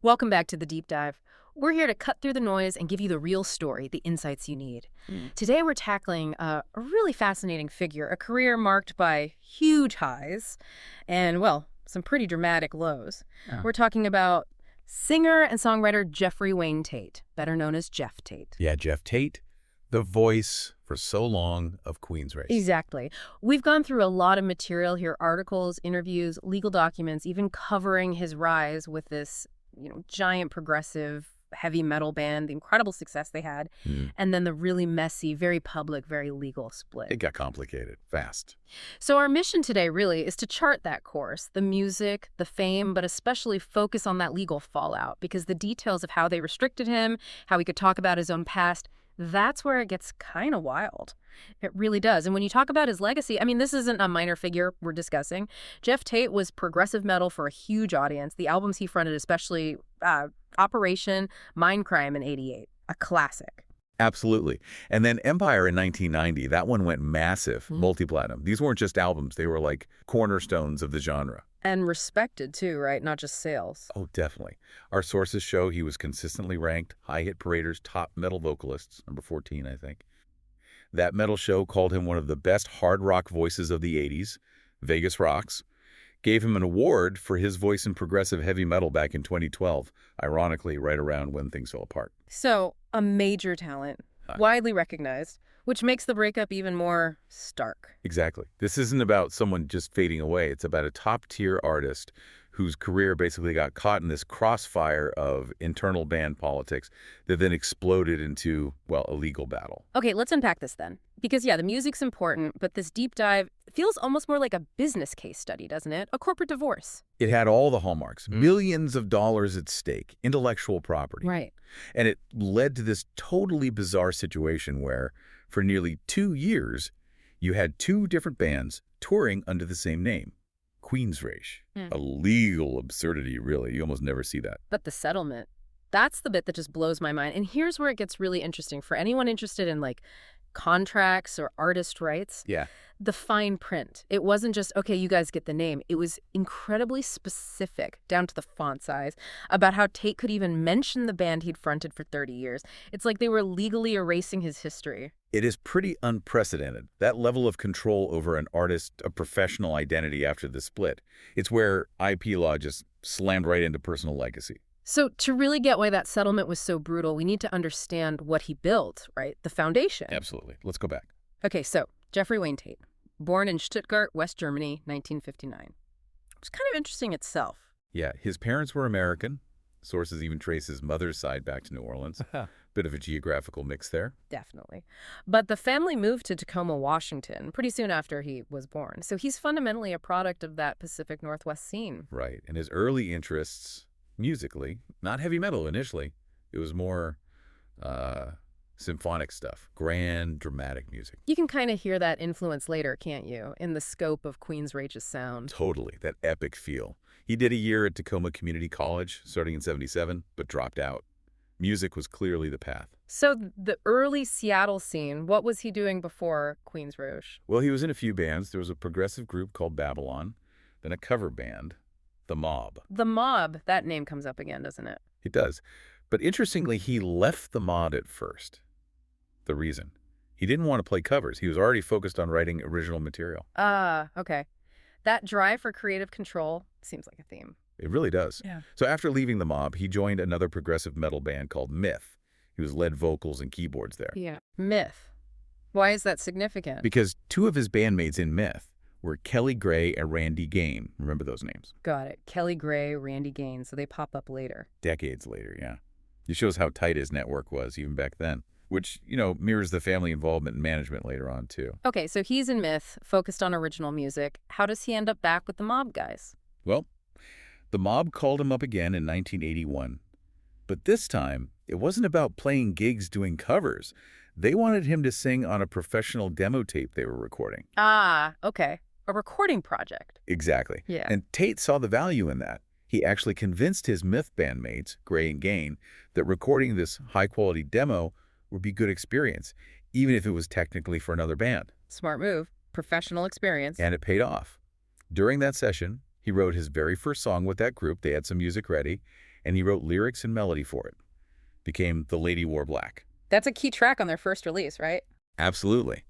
Welcome back to The Deep Dive. We're here to cut through the noise and give you the real story, the insights you need. Today we're tackling a really fascinating figure, a career marked by huge highs and, well, some pretty dramatic lows. We're talking about singer and songwriter Jeffrey Wayne Tate, better known as Geoff Tate. Yeah, Geoff Tate, the voice for so long of Queensrÿche. Exactly. We've gone through a lot of material here, articles, interviews, legal documents, even covering his rise with this, giant progressive heavy metal band, the incredible success they had, and then the really messy, very public, very legal split. It got complicated fast. So our mission today really is to chart that course, the music, the fame, but especially focus on that legal fallout, because the details of how they restricted him, how he could talk about his own past, that's where it gets kind of wild. It really does. And when you talk about his legacy, this isn't a minor figure we're discussing. Geoff Tate was progressive metal for a huge audience. The albums he fronted, especially Operation, Mindcrime in '88, a classic. Absolutely. And then Empire in 1990, that one went massive, multi-platinum. These weren't just albums. They were like cornerstones of the genre. And respected too, right? Not just sales. Oh, definitely. Our sources show he was consistently ranked High Hit Parader's top metal vocalists, number 14, I think. That metal show called him one of the best hard rock voices of the 80s, Vegas Rocks, gave him an award for his voice in progressive heavy metal back in 2012, ironically right around when things fell apart. So, a major talent, widely recognized, which makes the breakup even more stark. Exactly. This isn't about someone just fading away. It's about a top-tier artist whose career basically got caught in this crossfire of internal band politics that then exploded into, well, a legal battle. Okay, let's unpack this then. Because, the music's important, but this deep dive feels almost more like a business case study, doesn't it? A corporate divorce. It had all the hallmarks, millions of dollars at stake, intellectual property. Right. And it led to this totally bizarre situation where, for nearly 2 years, you had two different bands touring under the same name. Queensrÿche. A legal absurdity, really. You almost never see that. But the settlement, that's the bit that just blows my mind. And here's where it gets really interesting. For anyone interested in, contracts or artist rights, the fine print. It wasn't just, okay, you guys get the name. It was incredibly specific, down to the font size, about how Tate could even mention the band he'd fronted for 30 years. It's like they were legally erasing his history. It is pretty unprecedented, that level of control over an artist, a professional identity after the split. It's where IP law just slammed right into personal legacy. So to really get why that settlement was so brutal, we need to understand what he built, right? The foundation. Absolutely. Let's go back. Okay, so Jeffrey Wayne Tate, born in Stuttgart, West Germany, 1959. It's kind of interesting itself. Yeah, his parents were American. Sources even trace his mother's side back to New Orleans. Bit of a geographical mix there. Definitely. But the family moved to Tacoma, Washington, pretty soon after he was born. So he's fundamentally a product of that Pacific Northwest scene. Right. And his early interests, musically, not heavy metal initially. It was more symphonic stuff, grand, dramatic music. You can kind of hear that influence later, can't you, in the scope of Queensrÿche's sound? Totally, that epic feel. He did a year at Tacoma Community College, starting in '77, but dropped out. Music was clearly the path. So the early Seattle scene, what was he doing before Queensrÿche? Well, he was in a few bands. There was a progressive group called Babylon, then a cover band, The Mob. The Mob, that name comes up again, doesn't it? It does. But interestingly, he left The Mob at first. The reason? He didn't want to play covers. He was already focused on writing original material. Okay. That drive for creative control seems like a theme. It really does. Yeah. So after leaving The Mob, he joined another progressive metal band called Myth. He was lead vocals and keyboards there. Yeah. Myth. Why is that significant? Because two of his bandmates in Myth were Kelly Gray and Randy Gain. Remember those names? Got it. Kelly Gray, Randy Gain. So they pop up later. Decades later, yeah. It shows how tight his network was even back then, which, mirrors the family involvement and management later on, too. Okay, so he's in Myth, focused on original music. How does he end up back with the Mob guys? Well, the Mob called him up again in 1981. But this time, it wasn't about playing gigs doing covers. They wanted him to sing on a professional demo tape they were recording. Okay. A recording project. Exactly. Yeah. And Tate saw the value in that. He actually convinced his Myth bandmates, Gray and Gain, that recording this high-quality demo would be a good experience, even if it was technically for another band. Smart move. Professional experience. And it paid off. During that session, he wrote his very first song with that group. They had some music ready, and he wrote lyrics and melody for it. Became The Lady Wore Black. That's a key track on their first release, right? Absolutely.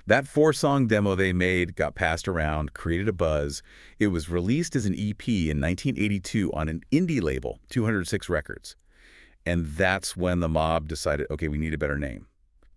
That 4-song demo they made got passed around, created a buzz. It was released as an EP in 1982 on an indie label, 206 Records. And that's when the mob decided, okay, we need a better name.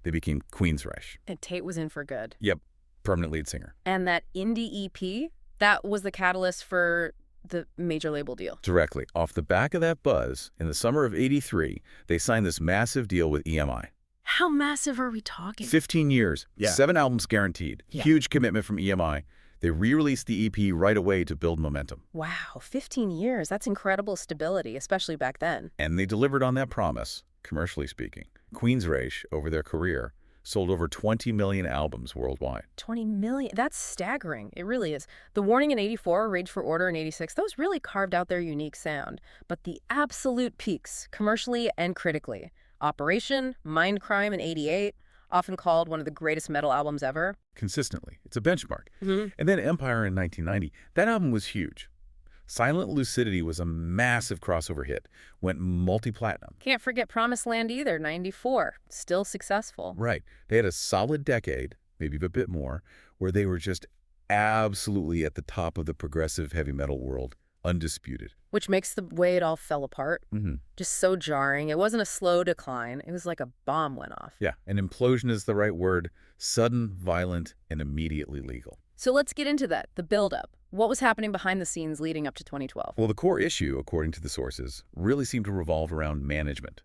They became Queensrÿche. And Tate was in for good. Yep, permanent lead singer. And that indie EP, that was the catalyst for the major label deal. Directly. Off the back of that buzz, in the summer of '83, they signed this massive deal with EMI. How massive are we talking? 15 years, 7 albums guaranteed. Huge commitment from EMI. They re-released the EP right away to build momentum. Wow, 15 years. That's incredible stability, especially back then. And they delivered on that promise, commercially speaking. Queensrÿche, over their career, sold over 20 million albums worldwide. 20 million? That's staggering. It really is. The Warning in '84, Rage for Order in '86, those really carved out their unique sound. But the absolute peaks, commercially and critically. Operation, Mindcrime in '88, often called one of the greatest metal albums ever. Consistently. It's a benchmark. And then Empire in 1990. That album was huge. Silent Lucidity was a massive crossover hit. Went multi-platinum. Can't forget Promised Land either, '94. Still successful. Right. They had a solid decade, maybe a bit more, where they were just absolutely at the top of the progressive heavy metal world. Undisputed. Which makes the way it all fell apart just so jarring. It wasn't a slow decline. It was like a bomb went off. Yeah, an implosion is the right word. Sudden, violent, and immediately legal. So let's get into that, the buildup. What was happening behind the scenes leading up to 2012? Well, the core issue, according to the sources, really seemed to revolve around management,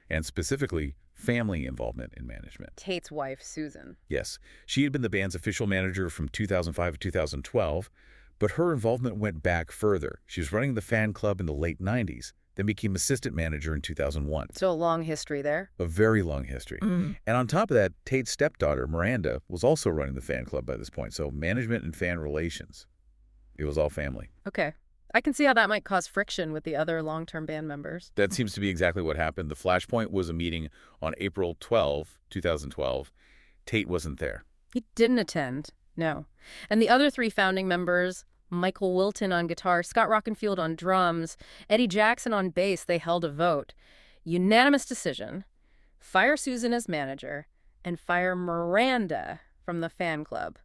and specifically family involvement in management. Tate's wife, Susan. Yes, she had been the band's official manager from 2005 to 2012, but her involvement went back further. She was running the fan club in the late 90s, then became assistant manager in 2001. So a long history there. A very long history. And on top of that, Tate's stepdaughter, Miranda, was also running the fan club by this point. So management and fan relations. It was all family. Okay. I can see how that might cause friction with the other long-term band members. That seems to be exactly what happened. The flashpoint was a meeting on April 12, 2012. Tate wasn't there. He didn't attend. No. And the other 3 founding members, Michael Wilton on guitar, Scott Rockenfield on drums, Eddie Jackson on bass, they held a vote. Unanimous decision. Fire Susan as manager and fire Miranda from the fan club.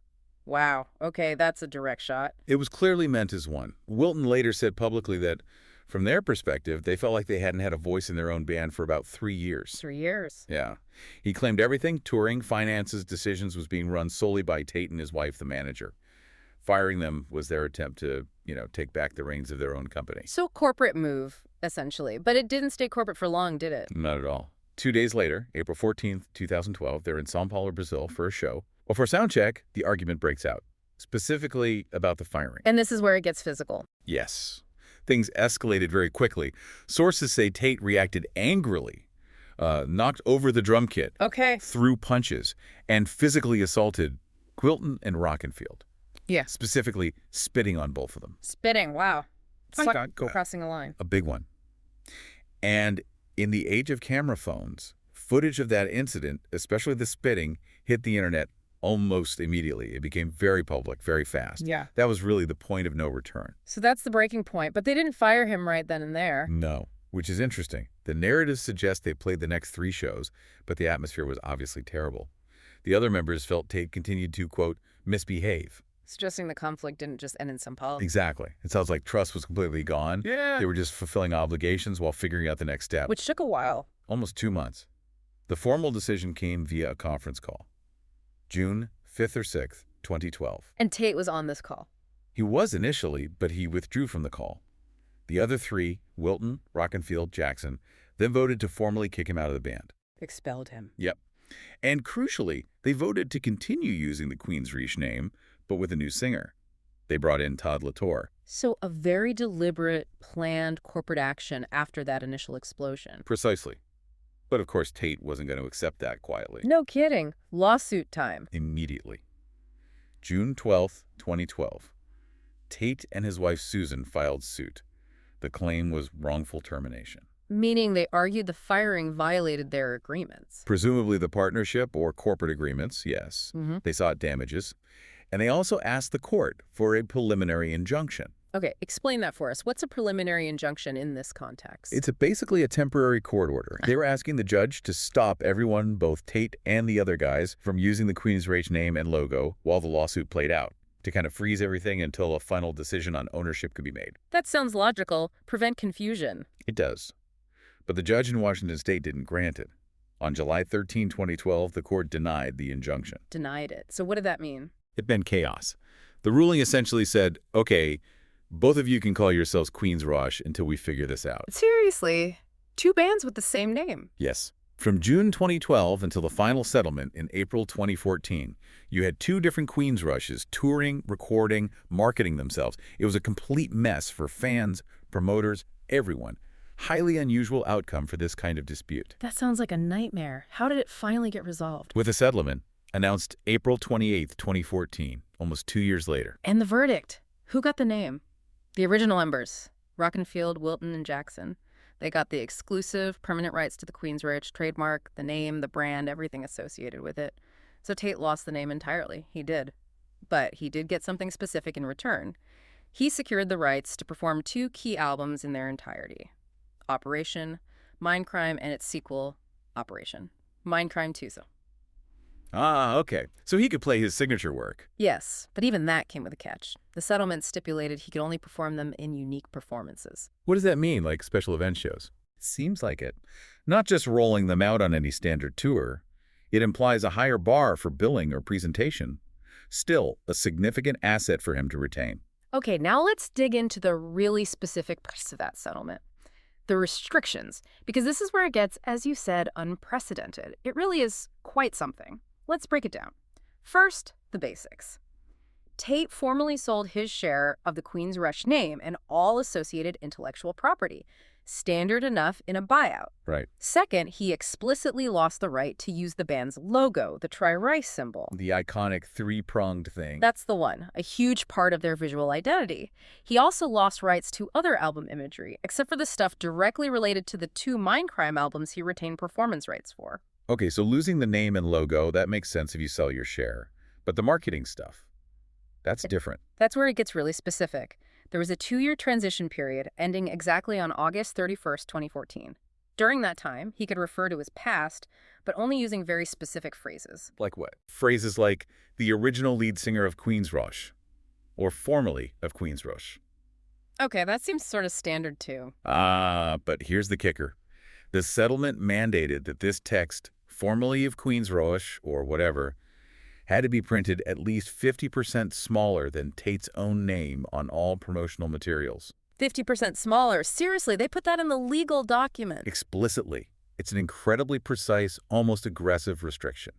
Wow. Okay, that's a direct shot. It was clearly meant as one. Wilton later said publicly that, from their perspective, they felt like they hadn't had a voice in their own band for about 3 years. 3 years. Yeah. He claimed everything, touring, finances, decisions, was being run solely by Tate and his wife, the manager. Firing them was their attempt to, take back the reins of their own company. So corporate move, essentially. But it didn't stay corporate for long, did it? Not at all. 2 days later, April 14th, 2012, they're in São Paulo, Brazil for a show. Well, for sound check, the argument breaks out, specifically about the firing. And this is where it gets physical. Yes. Things escalated very quickly. Sources say Tate reacted angrily, knocked over the drum kit, threw punches, and physically assaulted Wilton and Rockenfield. Yeah. Specifically spitting on both of them. Spitting, wow. Go. Crossing a line. A big one. And in the age of camera phones, footage of that incident, especially the spitting, hit the internet almost immediately. It became very public, very fast. Yeah. That was really the point of no return. So that's the breaking point. But they didn't fire him right then and there. No, which is interesting. The narrative suggests they played the next 3 shows, but the atmosphere was obviously terrible. The other members felt Tate continued to, quote, misbehave. Suggesting the conflict didn't just end in São Paulo. Exactly. It sounds like trust was completely gone. Yeah. They were just fulfilling obligations while figuring out the next step. Which took a while. Almost 2 months. The formal decision came via a conference call. June 5th or 6th, 2012. And Tate was on this call. He was initially, but he withdrew from the call. The other 3, Wilton, Rockenfield, Jackson, then voted to formally kick him out of the band. Expelled him. Yep. And crucially, they voted to continue using the Queensrÿche name, but with a new singer. They brought in Todd Latour. So a very deliberate, planned corporate action after that initial explosion. Precisely. But of course, Tate wasn't going to accept that quietly. No kidding. Lawsuit time. Immediately. June 12th, 2012. Tate and his wife Susan filed suit. The claim was wrongful termination. Meaning they argued the firing violated their agreements. Presumably the partnership or corporate agreements, yes. They sought damages. And they also asked the court for a preliminary injunction. Okay, explain that for us. What's a preliminary injunction in this context? It's basically a temporary court order. They were asking the judge to stop everyone, both Tate and the other guys, from using the Queensrÿche name and logo while the lawsuit played out, to kind of freeze everything until a final decision on ownership could be made. That sounds logical. Prevent confusion. It does. But the judge in Washington state didn't grant it. On July 13, 2012, the court denied the injunction. Denied it. So what did that mean? It meant chaos. The ruling essentially said, okay, both of you can call yourselves Queensrÿche until we figure this out. Seriously? Two bands with the same name? Yes. From June 2012 until the final settlement in April 2014, you had two different Queensrÿches touring, recording, marketing themselves. It was a complete mess for fans, promoters, everyone. Highly unusual outcome for this kind of dispute. That sounds like a nightmare. How did it finally get resolved? With a settlement announced April 28, 2014, almost 2 years later. And the verdict? Who got the name? The original members, Rockenfield, Wilton, and Jackson. They got the exclusive, permanent rights to the Queensrÿche trademark, the name, the brand, everything associated with it. So Tate lost the name entirely. He did. But he did get something specific in return. He secured the rights to perform 2 key albums in their entirety. Operation, Mindcrime, and its sequel, Operation, Mindcrime 2. Ah, okay. So he could play his signature work. Yes, but even that came with a catch. The settlement stipulated he could only perform them in unique performances. What does that mean, like special event shows? It seems like it. Not just rolling them out on any standard tour. It implies a higher bar for billing or presentation. Still, a significant asset for him to retain. Okay, now let's dig into the really specific parts of that settlement. The restrictions, because this is where it gets, as you said, unprecedented. It really is quite something. Let's break it down. First, the basics. Tate formally sold his share of the Queensrÿche name and all associated intellectual property, standard enough in a buyout. Right. Second, he explicitly lost the right to use the band's logo, the tri-rice symbol. The iconic 3-pronged thing. That's the one, a huge part of their visual identity. He also lost rights to other album imagery, except for the stuff directly related to the 2 Mindcrime albums he retained performance rights for. Okay, so losing the name and logo, that makes sense if you sell your share. But the marketing stuff, that's different. That's where it gets really specific. There was a 2-year transition period ending exactly on August 31st, 2014. During that time, he could refer to his past, but only using very specific phrases. Like what? Phrases like, the original lead singer of Queensrÿche, or formerly of Queensrÿche. Okay, that seems sort of standard too. But here's the kicker. The settlement mandated that this text, formerly of Queensrÿche, or whatever, had to be printed at least 50% smaller than Tate's own name on all promotional materials. 50% smaller. Seriously, they put that in the legal document. Explicitly. It's an incredibly precise, almost aggressive restriction.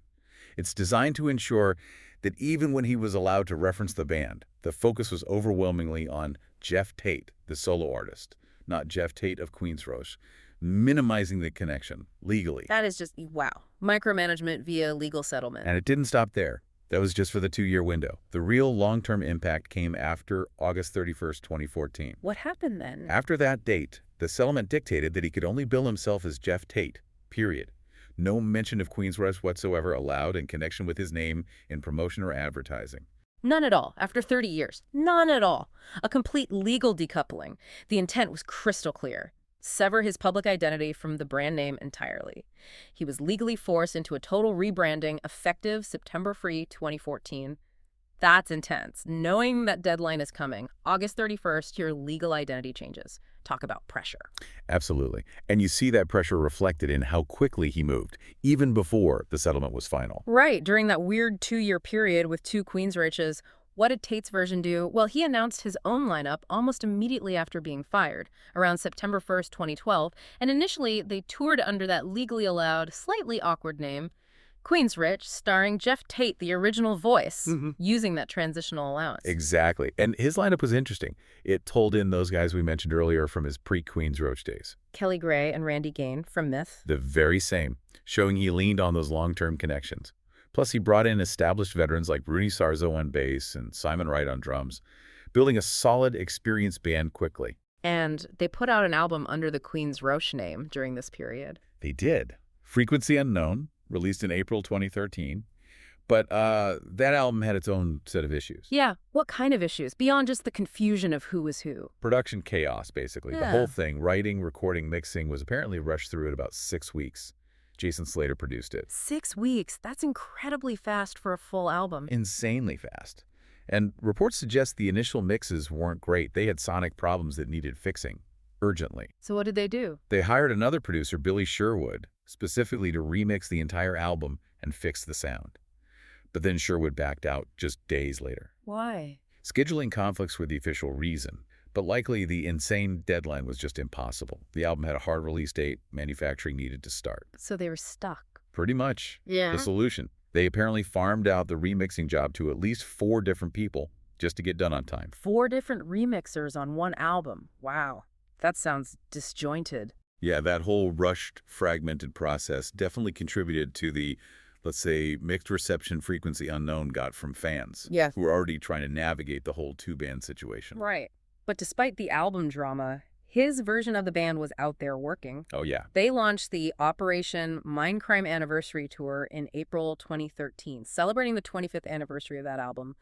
It's designed to ensure that even when he was allowed to reference the band, the focus was overwhelmingly on Geoff Tate, the solo artist, not Geoff Tate of Queensrÿche, minimizing the connection legally. That is just, wow. Micromanagement via legal settlement. And it didn't stop there. That was just for the 2-year window. The real long-term impact came after August 31st, 2014. What happened then? After that date, the settlement dictated that he could only bill himself as Geoff Tate, period. No mention of Queensrÿche whatsoever allowed in connection with his name in promotion or advertising. None at all. After 30 years. None at all. A complete legal decoupling. The intent was crystal clear. Sever his public identity from the brand name entirely. He was legally forced into a total rebranding effective September 2014. That's intense. Knowing that deadline is coming, August 31st, your legal identity changes. Talk about pressure. Absolutely. And you see that pressure reflected in how quickly he moved, even before the settlement was final. Right. During that weird 2-year period with 2 Queensrÿches, what did Tate's version do? Well, he announced his own lineup almost immediately after being fired, around September 1st, 2012, and initially they toured under that legally allowed, slightly awkward name, Queensrÿche, starring Geoff Tate, the original voice, using that transitional allowance. Exactly. And his lineup was interesting. It told in those guys we mentioned earlier from his pre-Queensrÿche days. Kelly Gray and Randy Gain from Myth. The very same, showing he leaned on those long-term connections. Plus, he brought in established veterans like Bruni Sarzo on bass and Simon Wright on drums, building a solid, experienced band quickly. And they put out an album under the Queensrÿche name during this period. They did. Frequency Unknown, released in April 2013. But that album had its own set of issues. Yeah, what kind of issues? Beyond just the confusion of who was who. Production chaos, basically. Yeah. The whole thing, writing, recording, mixing, was apparently rushed through in about 6 weeks. Jason Slater produced it. 6 weeks? That's incredibly fast for a full album. Insanely fast. And reports suggest the initial mixes weren't great. They had sonic problems that needed fixing, urgently. So what did they do? They hired another producer, Billy Sherwood, specifically to remix the entire album and fix the sound. But then Sherwood backed out just days later. Why? Scheduling conflicts were the official reason, but likely the insane deadline was just impossible. The album had a hard release date. Manufacturing needed to start. So they were stuck. Pretty much. Yeah. The solution. They apparently farmed out the remixing job to at least 4 different people just to get done on time. 4 different remixers on one album. Wow. That sounds disjointed. Yeah, that whole rushed, fragmented process definitely contributed to the, let's say, mixed reception frequency unknown got from fans. Yeah. Who were already trying to navigate the whole 2-band situation. Right. But despite the album drama, his version of the band was out there working. Oh, yeah. They launched the Operation Mindcrime Anniversary Tour in April 2013, celebrating the 25th anniversary of that album.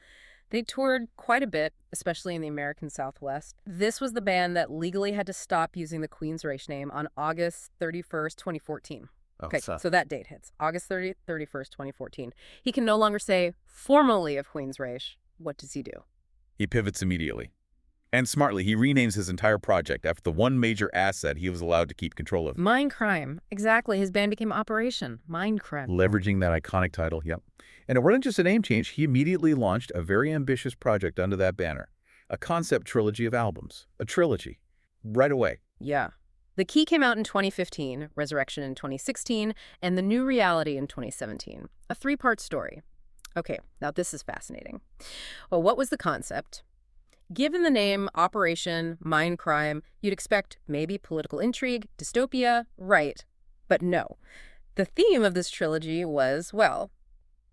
They toured quite a bit, especially in the American Southwest. This was the band that legally had to stop using the Queensrÿche name on August 31st, 2014. Okay, so that date hits. August 31st, 2014. He can no longer say formally of Queensrÿche. What does he do? He pivots immediately. And smartly, he renames his entire project after the one major asset he was allowed to keep control of. Mindcrime. Exactly. His band became Operation Mindcrime. Leveraging that iconic title, yep. And it wasn't just a name change. He immediately launched a very ambitious project under that banner. A concept trilogy of albums. A trilogy. Right away. Yeah. The Key came out in 2015, Resurrection in 2016, and The New Reality in 2017. A 3-part story. Okay, now this is fascinating. Well, what was the concept? Given the name Operation Mindcrime, you'd expect maybe political intrigue, dystopia, right. But no. The theme of this trilogy was, well,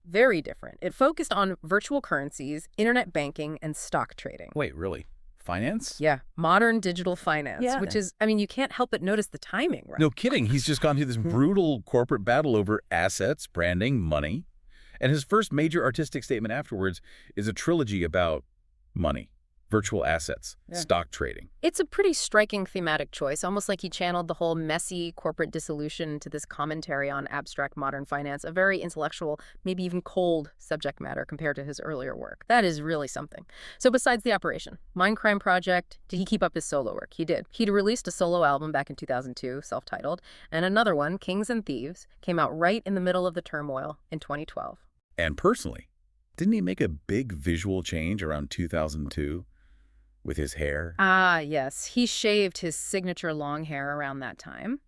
very different. It focused on virtual currencies, internet banking, and stock trading. Wait, really? Finance? Yeah, modern digital finance, Yeah. which is, I mean, you can't help but notice the timing, right? No kidding. He's just gone through this brutal corporate battle over assets, branding, money. And his first major artistic statement afterwards is a trilogy about money. Virtual assets, stock trading. It's a pretty striking thematic choice, almost like he channeled the whole messy corporate dissolution into this commentary on abstract modern finance, a very intellectual, maybe even cold subject matter compared to his earlier work. That is really something. So besides the Operation Mindcrime project, did he keep up his solo work? He did. He'd released a solo album back in 2002, self-titled, and another one, Kings and Thieves, came out right in the middle of the turmoil in 2012. And personally, didn't he make a big visual change around 2002? With his hair? Ah, yes. He shaved his signature long hair around that time.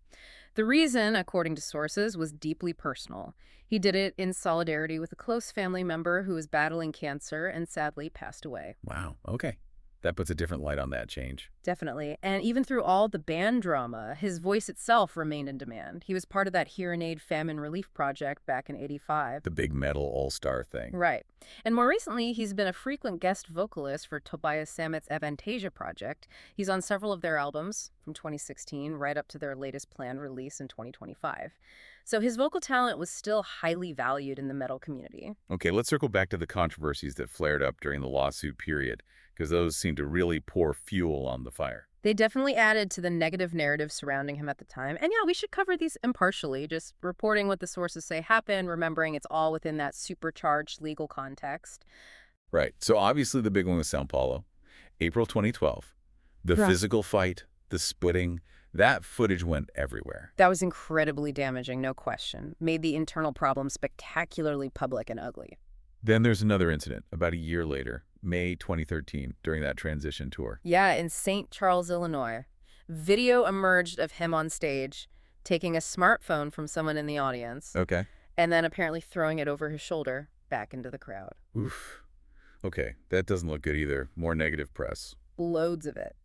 The reason, according to sources, was deeply personal. He did it in solidarity with a close family member who was battling cancer and sadly passed away. Wow, okay. That puts a different light on that change. Definitely. And even through all the band drama, his voice itself remained in demand. He was part of that Hear and Aid famine relief project back in '85. The big metal all-star thing. Right. And more recently, he's been a frequent guest vocalist for Tobias Sammet's Avantasia project. He's on several of their albums from 2016 right up to their latest planned release in 2025. So his vocal talent was still highly valued in the metal community. Okay, let's circle back to the controversies that flared up during the lawsuit period, because those seem to really pour fuel on the fire. They definitely added to the negative narrative surrounding him at the time. And yeah, we should cover these impartially, just reporting what the sources say happened, remembering it's all within that supercharged legal context. Right. So obviously the big one was São Paulo, April 2012. The physical fight, the splitting, that footage went everywhere. That was incredibly damaging, no question. Made the internal problems spectacularly public and ugly. Then there's another incident about a year later, May 2013, during that transition tour. Yeah, in St. Charles, Illinois. Video emerged of him on stage, taking a smartphone from someone in the audience. Okay. And then apparently throwing it over his shoulder back into the crowd. Oof. Okay, that doesn't look good either. More negative press. Loads of it.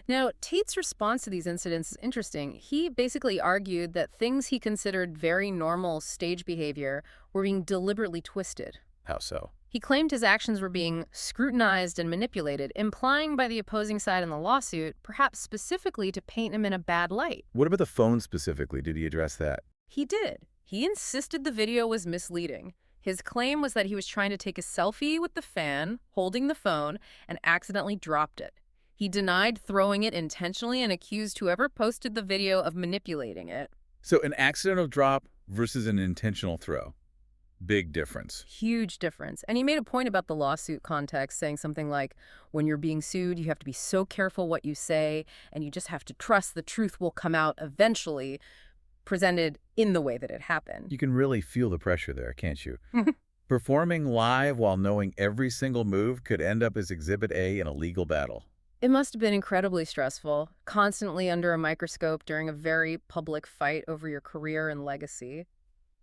Now, Tate's response to these incidents is interesting. He basically argued that things he considered very normal stage behavior were being deliberately twisted. How so? He claimed his actions were being scrutinized and manipulated, implying by the opposing side in the lawsuit, perhaps specifically to paint him in a bad light. What about the phone specifically? Did he address that? He did. He insisted the video was misleading. His claim was that he was trying to take a selfie with the fan, holding the phone, and accidentally dropped it. He denied throwing it intentionally and accused whoever posted the video of manipulating it. So an accidental drop versus an intentional throw. Big difference. Huge difference. And he made a point about the lawsuit context, saying something like, when you're being sued, you have to be so careful what you say, and you just have to trust the truth will come out eventually, presented in the way that it happened. You can really feel the pressure there, can't you? Performing live while knowing every single move could end up as Exhibit A in a legal battle. It must have been incredibly stressful, constantly under a microscope during a very public fight over your career and legacy.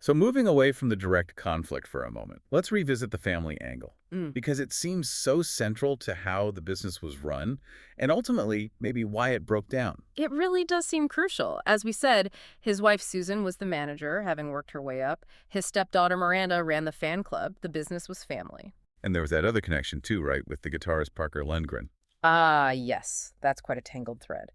So moving away from the direct conflict for a moment, let's revisit the family angle, because it seems so central to how the business was run and ultimately maybe why it broke down. It really does seem crucial. As we said, his wife Susan was the manager, having worked her way up. His stepdaughter Miranda ran the fan club. The business was family. And there was that other connection too, right, with the guitarist Parker Lundgren. Ah, yes. That's quite a tangled thread.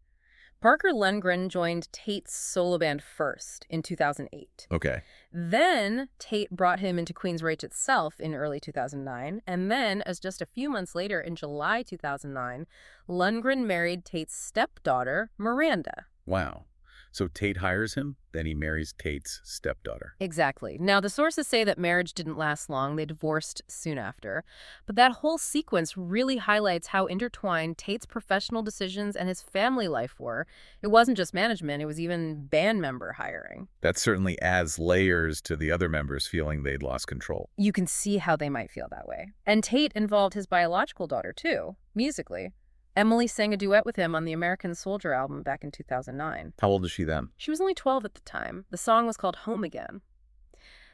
Parker Lundgren joined Tate's solo band first in 2008. Okay. Then Tate brought him into Queensrÿche itself in early 2009. And then, as just a few months later, in July 2009, Lundgren married Tate's stepdaughter, Miranda. Wow. So Tate hires him, then he marries Tate's stepdaughter. Exactly. Now, the sources say that marriage didn't last long. They divorced soon after. But that whole sequence really highlights how intertwined Tate's professional decisions and his family life were. It wasn't just management, it was even band member hiring. That certainly adds layers to the other members feeling they'd lost control. You can see how they might feel that way. And Tate involved his biological daughter, too, musically. Emily sang a duet with him on the American Soldier album back in 2009. How old is she then? She was only 12 at the time. The song was called Home Again.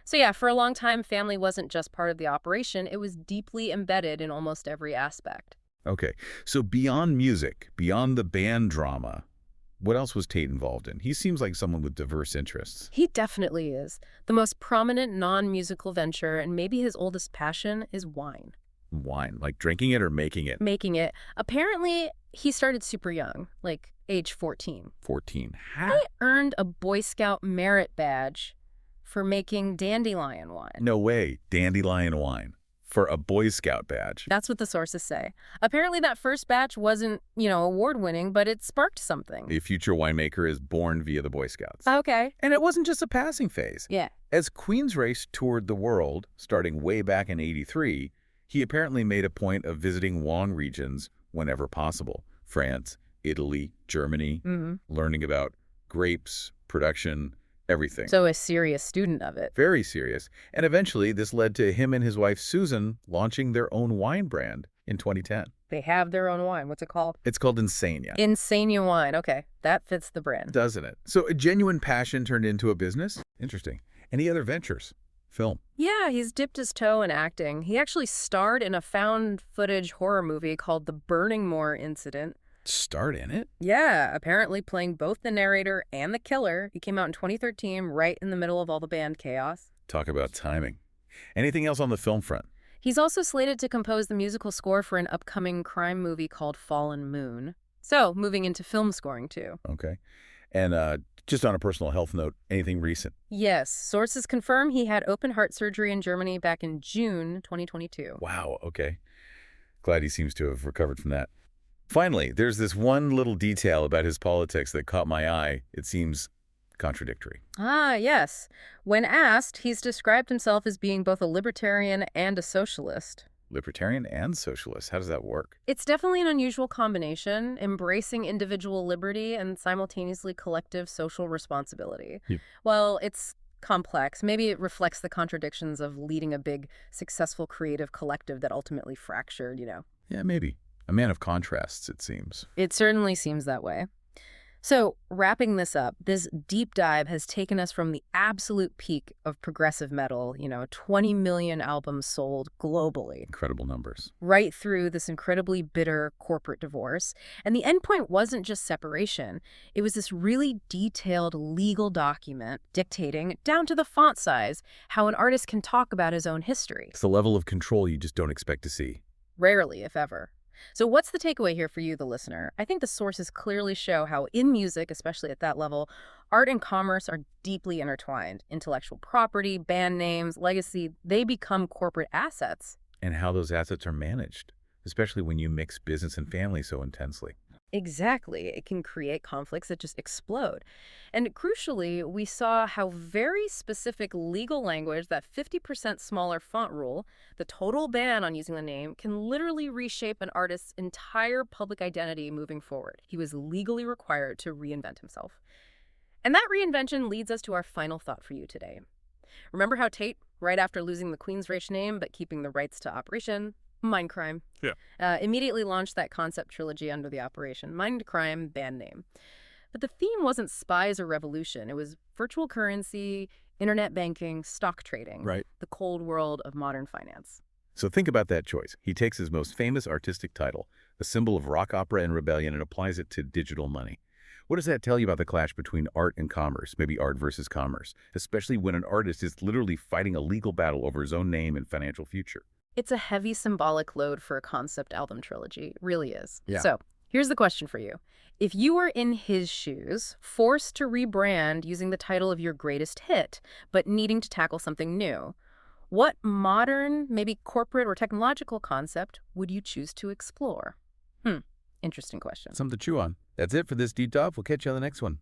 So yeah, for a long time, family wasn't just part of the operation. It was deeply embedded in almost every aspect. Okay, so beyond music, beyond the band drama, what else was Tate involved in? He seems like someone with diverse interests. He definitely is. The most prominent non-musical venture, and maybe his oldest passion, is wine. Wine, like drinking it or making it? Making it. Apparently, he started super young, like age 14. 14. He earned a Boy Scout merit badge for making dandelion wine. No way. Dandelion wine. For a Boy Scout badge. That's what the sources say. Apparently that first batch wasn't, award-winning, but it sparked something. A future winemaker is born via the Boy Scouts. Okay. And it wasn't just a passing phase. Yeah. As Queensrÿche toured the world, starting way back in '83, he apparently made a point of visiting wine regions whenever possible. France, Italy, Germany, learning about grapes, production, everything. So a serious student of it. Very serious. And eventually, this led to him and his wife, Susan, launching their own wine brand in 2010. They have their own wine. What's it called? It's called Insania. Insania wine. Okay, that fits the brand. Doesn't it? So a genuine passion turned into a business? Interesting. Any other ventures? Film? Yeah, he's dipped his toe in acting. He actually starred in a found footage horror movie called The Burning Moor Incident. Starred in it? Yeah, apparently playing both the narrator and the killer. He came out in 2013, right in the middle of all the band chaos. Talk about timing. Anything else on the film front? He's also slated to compose the musical score for an upcoming crime movie called Fallen Moon. So, moving into film scoring, too. Okay. And just on a personal health note, anything recent? Yes. Sources confirm he had open heart surgery in Germany back in June 2022. Wow, okay. Glad he seems to have recovered from that. Finally, there's this one little detail about his politics that caught my eye. It seems contradictory. Ah, yes. When asked, he's described himself as being both a libertarian and a socialist. Libertarian and socialist. How does that work? It's definitely an unusual combination, embracing individual liberty and simultaneously collective social responsibility. Yep. Well, it's complex. Maybe it reflects the contradictions of leading a big, successful creative collective that ultimately fractured, Yeah, maybe. A man of contrasts, it seems. It certainly seems that way. So, wrapping this up, this deep dive has taken us from the absolute peak of progressive metal, 20 million albums sold globally. Incredible numbers. Right through this incredibly bitter corporate divorce. And the endpoint wasn't just separation. It was this really detailed legal document dictating, down to the font size, how an artist can talk about his own history. It's the level of control you just don't expect to see. Rarely, if ever. So what's the takeaway here for you, the listener? I think the sources clearly show how in music, especially at that level, art and commerce are deeply intertwined. Intellectual property, band names, legacy, they become corporate assets. And how those assets are managed, especially when you mix business and family so intensely. Exactly. It can create conflicts that just explode. And crucially, we saw how very specific legal language, that 50% smaller font rule, the total ban on using the name, can literally reshape an artist's entire public identity moving forward. He was legally required to reinvent himself. And that reinvention leads us to our final thought for you today. Remember how Tate, right after losing the Queensrÿche name but keeping the rights to Operation Mindcrime, immediately launched that concept trilogy under the Operation Mindcrime band name. But the theme wasn't spies or revolution. It was virtual currency, internet banking, stock trading. Right. The cold world of modern finance. So think about that choice. He takes his most famous artistic title, a symbol of rock opera and rebellion, and applies it to digital money. What does that tell you about the clash between art and commerce, maybe art versus commerce, especially when an artist is literally fighting a legal battle over his own name and financial future? It's a heavy symbolic load for a concept album trilogy. It really is. Yeah. So here's the question for you. If you were in his shoes, forced to rebrand using the title of your greatest hit, but needing to tackle something new, what modern, maybe corporate or technological concept would you choose to explore? Interesting question. Something to chew on. That's it for this deep dive. We'll catch you on the next one.